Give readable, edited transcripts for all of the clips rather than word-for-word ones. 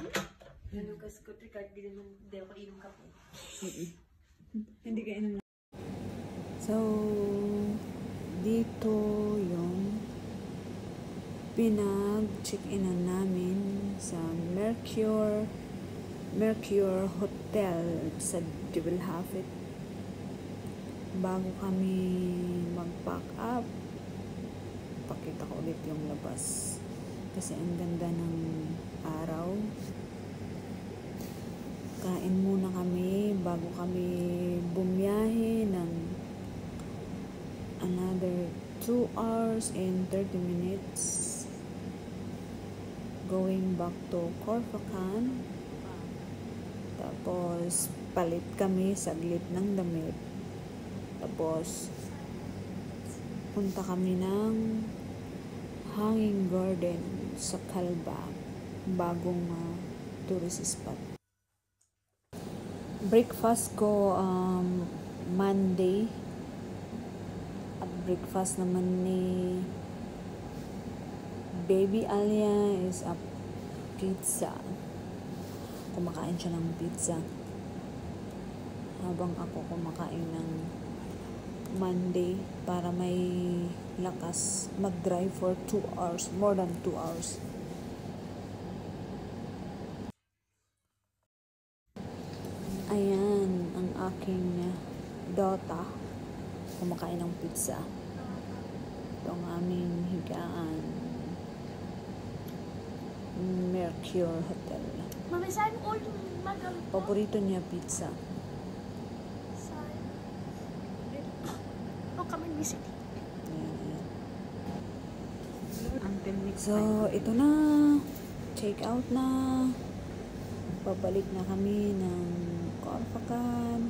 Lucas ko, Ricard, di ako inom kape. Hindi ka inom. So, dito yung pinag-check-inan namin sa Mercure Hotel sa Jebel Hafid. Bago kami mag-pack up, pakita ko ulit yung labas. Kasi ang ganda ng araw. Kain muna kami bago kami bumiyahe ng another 2 hours and 30 minutes going back to Corfacan. Tapos palit kami saglit ng damit. Tapos punta kami ng Hanging Garden sa Kalba, bagong tourist spot. Breakfast ko Monday. At breakfast naman ni Baby Alia is a pizza. Kumakain siya ng pizza. Habang ako kumakain ng Monday para may lakas mag-drive for 2 hours, more than 2 hours. Ayan ang aking daughter kumakain ng pizza. Ito ang aming higaan. Mercure Hotel. Mami, saan all magalit mo? Paborito niya pizza. Saan? O kami visit. So, ito na. Check out na. Pabalik na kami ng Corfacan.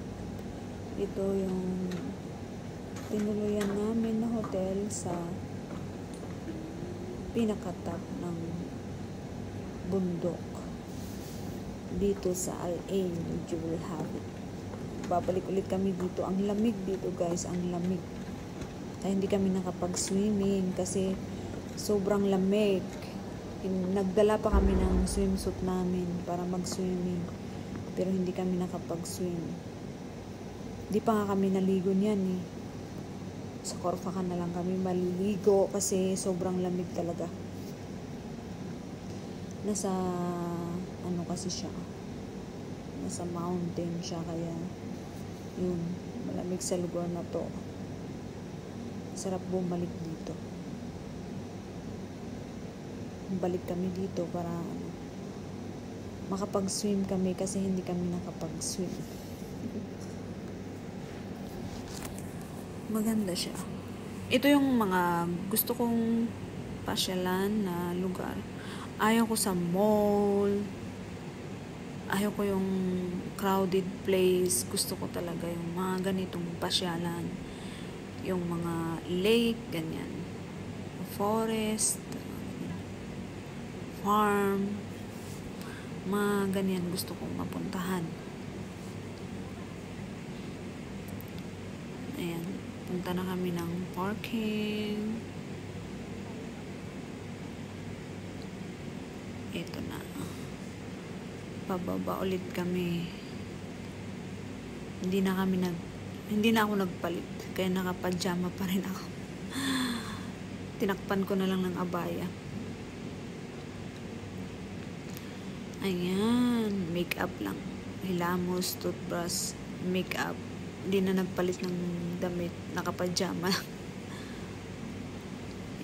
Ito yung tinuluyan namin na hotel sa pinakatap ng bundok dito sa Al Ain, Jebel Hafid. Babalik ulit kami dito. Ang lamig dito, guys, ang lamig. Kaya hindi kami nakapag-swimming kasi sobrang lamig. Nagdala pa kami ng swimsuit namin para mag-swimming. Pero hindi kami nakapag-swim. Di pa nga kami naligo niyan eh. Sa Corfacan na lang kami maliligo kasi sobrang lamig talaga. Nasa ano kasi siya. Nasa mountain siya kaya yun, malamig sa lugar na to. Sarap bumalik dito. Balik kami dito para makapag-swim kami kasi hindi kami nakapag-swim. Maganda siya. Ito yung mga gusto kong pasyalan na lugar. Ayaw ko sa mall. Ayaw ko yung crowded place. Gusto ko talaga yung mga ganitong pasyalan. Yung mga lake, ganyan. Forest, farm, mga ganyan gusto kong mapuntahan. Ayan, punta na kami ng parking. Ito na. Pababa ulit kami. Hindi na ako nagpalit. Kaya nakapajama pa rin ako. Tinakpan ko na lang ng abaya. Ayan, make-up lang. Hilamos, toothbrush, make-up. Hindi na nagpalit ng damit, nakapajama.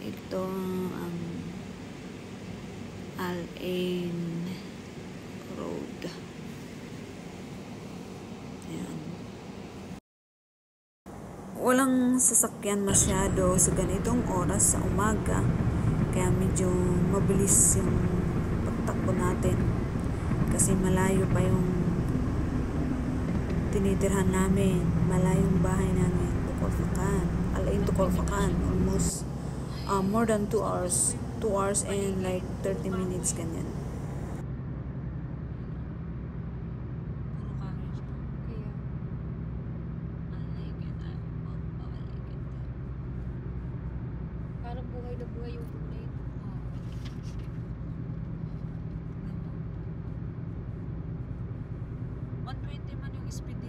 Ito ang Al Ain Road. Ayan. Walang sasakyan masyado sa ganitong oras sa umaga. Kaya medyo mabilis yung pagtakbo natin. Kasi malayo pa yung tinitirhan namin. Malayo yung bahay namin to Corfacan. Al Ain to Corfacan. Almost more than 2 hours. 2 hours and like 30 minutes ganyan. Parang buhay na buhay yung tunay. speed